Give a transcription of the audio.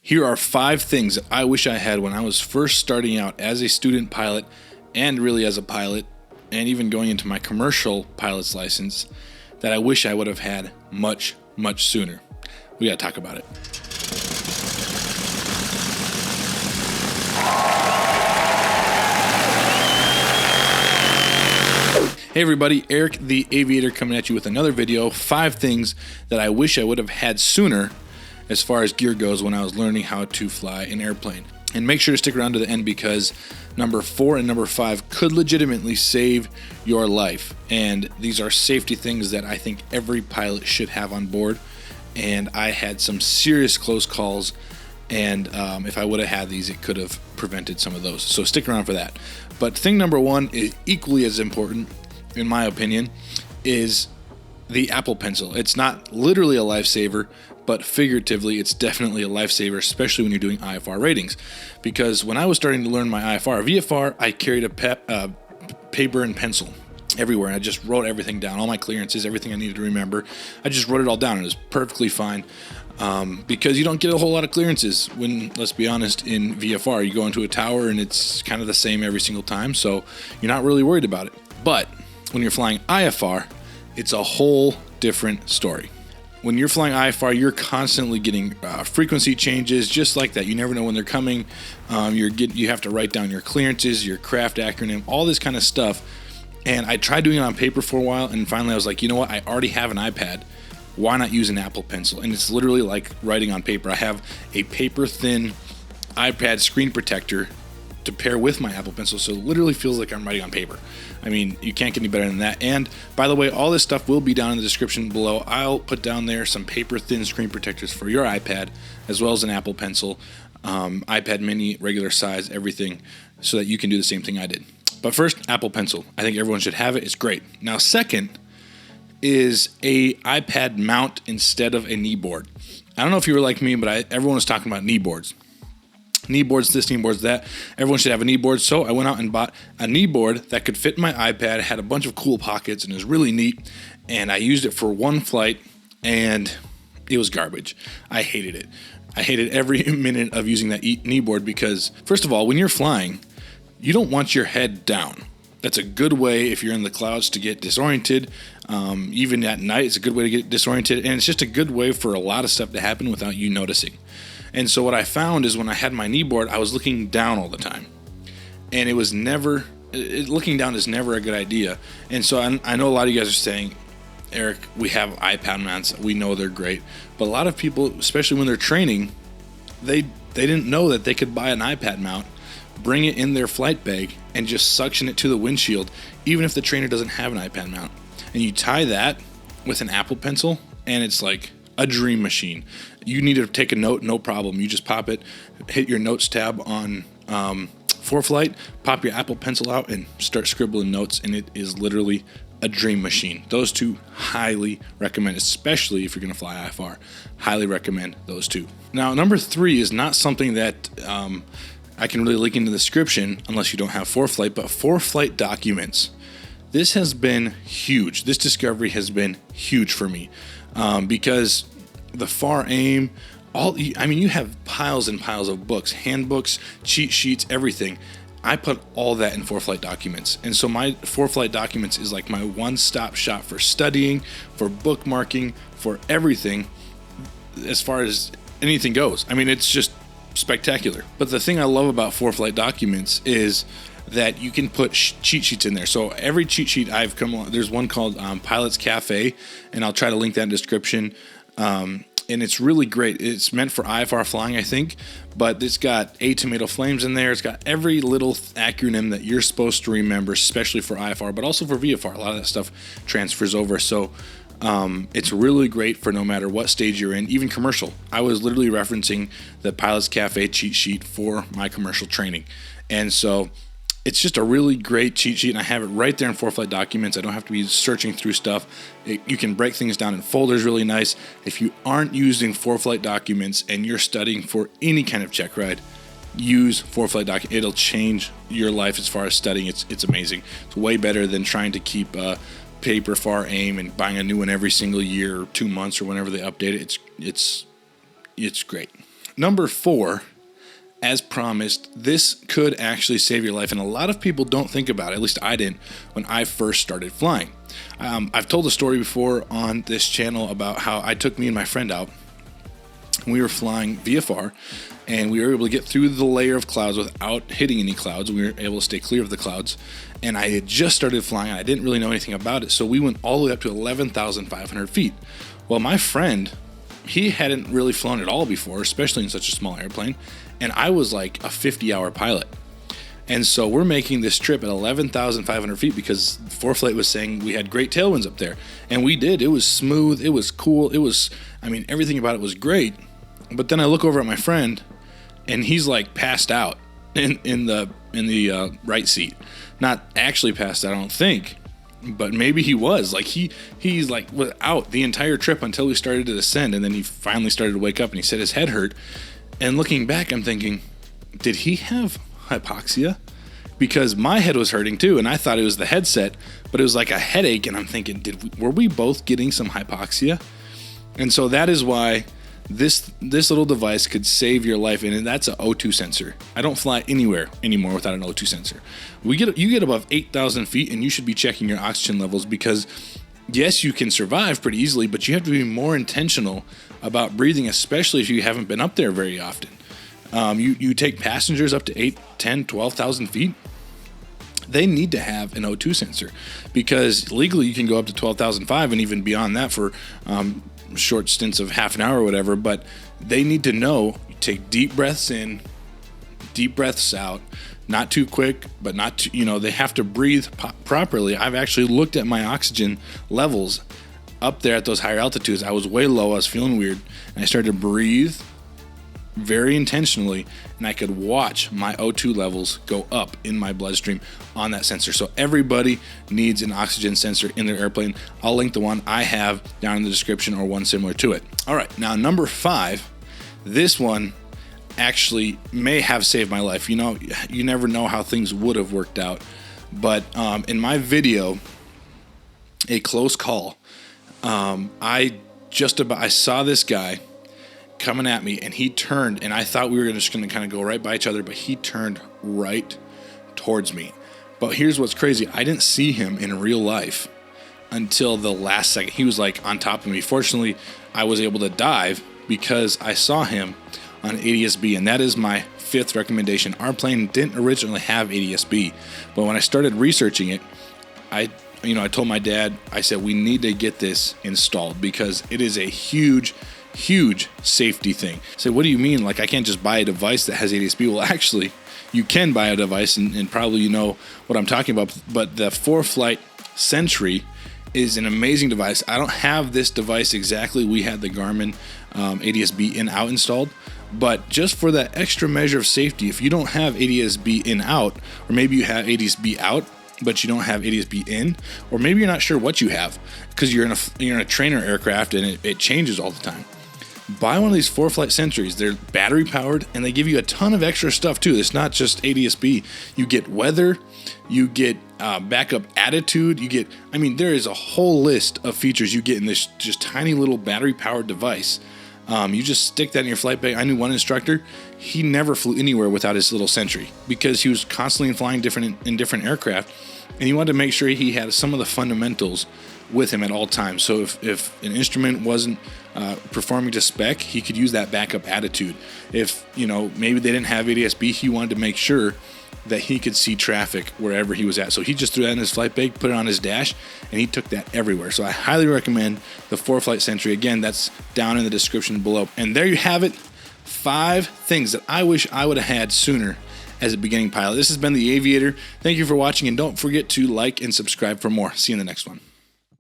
Here are 5 things that I wish I had when I was first starting out as a student pilot and really as a pilot, and even going into my commercial pilot's license, that I wish I would have had much, much sooner. We got to talk about it. Hey everybody, Eric the Aviator coming at you with another video. 5 things that I wish I would have had sooner as far as gear goes when I was learning how to fly an airplane. And make sure to stick around to the end because number 4 and number 5 could legitimately save your life. And these are safety things that I think every pilot should have on board. And I had some serious close calls, and if I would have had these, it could have prevented some of those. So stick around for that. But thing number 1 is equally as important, in my opinion, is the Apple Pencil. It's not literally a lifesaver, but figuratively, it's definitely a lifesaver, especially when you're doing IFR ratings. Because when I was starting to learn my VFR, I carried a paper and pencil everywhere. I just wrote everything down, all my clearances, everything I needed to remember. I just wrote it all down, and it was perfectly fine. Because you don't get a whole lot of clearances when, let's be honest, in VFR. You go into a tower, and it's kind of the same every single time, so you're not really worried about it. But when you're flying IFR, it's a whole different story. When you're flying IFR, you're constantly getting frequency changes just like that. You never know when they're coming. You have to write down your clearances, your craft acronym, all this kind of stuff. And I tried doing it on paper for a while, and finally I was like, you know what? I already have an iPad. Why not use an Apple Pencil? And it's literally like writing on paper. I have a paper-thin iPad screen protector to pair with my Apple Pencil, so it literally feels like I'm writing on paper. I mean, you can't get any better than that. And by the way, all this stuff will be down in the description below. I'll put down there some paper thin screen protectors for your iPad, as well as an Apple Pencil, iPad mini, regular size, everything, so that you can do the same thing I did. But first, Apple Pencil. I think everyone should have it. It's great. Now, second is a iPad mount instead of a knee board. I don't know if you were like me, but everyone was talking about knee boards. Knee boards this, knee boards that. Everyone should have a knee board. So I went out and bought a knee board that could fit my iPad, had a bunch of cool pockets, and it was really neat. And I used it for one flight, and it was garbage. I hated it. I hated every minute of using that knee board because, first of all, when you're flying, you don't want your head down. That's a good way if you're in the clouds to get disoriented. Even at night, it's a good way to get disoriented. And it's just a good way for a lot of stuff to happen without you noticing. And so what I found is when I had my knee board, I was looking down all the time. And looking down is never a good idea. And so I know a lot of you guys are saying, Eric, we have iPad mounts. We know they're great. But a lot of people, especially when they're training, they didn't know that they could buy an iPad mount, bring it in their flight bag, and just suction it to the windshield, even if the trainer doesn't have an iPad mount. And you tie that with an Apple Pencil, and it's like a dream machine. You need to take a note, no problem. You just pop it, hit your notes tab on ForeFlight, pop your Apple Pencil out, and start scribbling notes, and it is literally a dream machine. Those two, highly recommend, especially if you're going to fly IFR. Highly recommend those two. Now, number 3 is not something that I can really link in the description unless you don't have ForeFlight, but ForeFlight documents. This has been huge. This discovery has been huge for me because the FAR aim, you have piles and piles of books, handbooks, cheat sheets, everything. I put all that in ForeFlight documents. And so my ForeFlight documents is like my one-stop shop for studying, for bookmarking, for everything as far as anything goes. I mean, it's just spectacular. But the thing I love about ForeFlight documents is that you can put cheat sheets in there. So every cheat sheet I've come on, there's one called Pilot's Cafe, and I'll try to link that in the description. And it's really great. It's meant for IFR flying, I think, but it's got tomato flames in there. It's got every little acronym that you're supposed to remember, especially for IFR, but also for VFR. A lot of that stuff transfers over. So it's really great for no matter what stage you're in, even commercial. I was literally referencing the Pilot's Cafe cheat sheet for my commercial training. And so it's just a really great cheat sheet, and I have it right there in ForeFlight documents. I don't have to be searching through stuff. You can break things down in folders really nice. If you aren't using ForeFlight documents and you're studying for any kind of check ride, use ForeFlight documents. It'll change your life as far as studying. It's amazing. It's way better than trying to keep paper FAR aim and buying a new one every single year or 2 months or whenever they update it. It's great. number 4, as promised, this could actually save your life, and a lot of people don't think about it. At least I didn't when I first started flying. I've told a story before on this channel about how I took me and my friend out. We were flying VFR, and we were able to get through the layer of clouds without hitting any clouds. We were able to stay clear of the clouds, and I had just started flying. I didn't really know anything about it, so we went all the way up to 11,500 feet. Well, my friend, he hadn't really flown at all before, especially in such a small airplane, and I was like a 50-hour pilot. And so we're making this trip at 11,500 feet because ForeFlight was saying we had great tailwinds up there. And we did. It was smooth. It was cool. Everything about it was great. But then I look over at my friend, and he's like passed out in the right seat. Not actually passed out, I don't think, but maybe he was. Like he's like was out the entire trip until we started to descend, and then he finally started to wake up, and he said his head hurt. And looking back, I'm thinking, did he have hypoxia? Because my head was hurting too, and I thought it was the headset, but it was like a headache, and I'm thinking, were we both getting some hypoxia? And so that is why this little device could save your life, and that's an O2 sensor. I don't fly anywhere anymore without an O2 sensor. You get above 8,000 feet, and you should be checking your oxygen levels, because yes, you can survive pretty easily, but you have to be more intentional about breathing, especially if you haven't been up there very often. You take passengers up to 8, 10, 12,000 feet, they need to have an O2 sensor, because legally you can go up to 12,005 and even beyond that for short stints of half an hour or whatever, but they need to know, take deep breaths in, deep breaths out, not too quick, but not too, they have to breathe properly. I've actually looked at my oxygen levels up there at those higher altitudes. I was way low, I was feeling weird, and I started to breathe very intentionally, and I could watch my O2 levels go up in my bloodstream on that sensor. So everybody needs an oxygen sensor in their airplane. I'll link the one I have down in the description, or one similar to it. All right, now number 5, this one actually may have saved my life. You never know how things would have worked out, but in my video, A Close Call, I saw this guy coming at me, and he turned, and I thought we were just going to kind of go right by each other, but he turned right towards me. But here's what's crazy. I didn't see him in real life until the last second. He was like on top of me. Fortunately, I was able to dive because I saw him on ADS-B, and that is my 5th recommendation. Our plane didn't originally have ADS-B, but when I started researching it, I told my dad, I said, we need to get this installed because it is a huge safety thing. So what do you mean? Like, I can't just buy a device that has ADS-B? Well, actually, you can buy a device, and probably you know what I'm talking about, but the ForeFlight Sentry is an amazing device. I don't have this device exactly. We had the Garmin ADS-B in-out installed, but just for that extra measure of safety, if you don't have ADS-B in-out, or maybe you have ADS-B out, but you don't have ADS-B in, or maybe you're not sure what you have because you're in a trainer aircraft and it changes all the time. Buy one of these ForeFlight Sentries. They're battery powered, and they give you a ton of extra stuff too. It's not just ADS-B. You get weather, you get backup attitude, there is a whole list of features you get in this just tiny little battery powered device. You just stick that in your flight bag. I knew one instructor, he never flew anywhere without his little Sentry because he was constantly flying in different aircraft, and he wanted to make sure he had some of the fundamentals with him at all times. So if an instrument wasn't performing to spec, he could use that backup attitude. If maybe they didn't have ADS-B, he wanted to make sure that he could see traffic wherever he was at. So he just threw that in his flight bag, put it on his dash, and he took that everywhere. So I highly recommend the ForeFlight Sentry. Again, that's down in the description below. And there you have it, 5 things that I wish I would have had sooner as a beginning pilot. This has been The Aviator. Thank you for watching, and don't forget to like and subscribe for more. See you in the next one.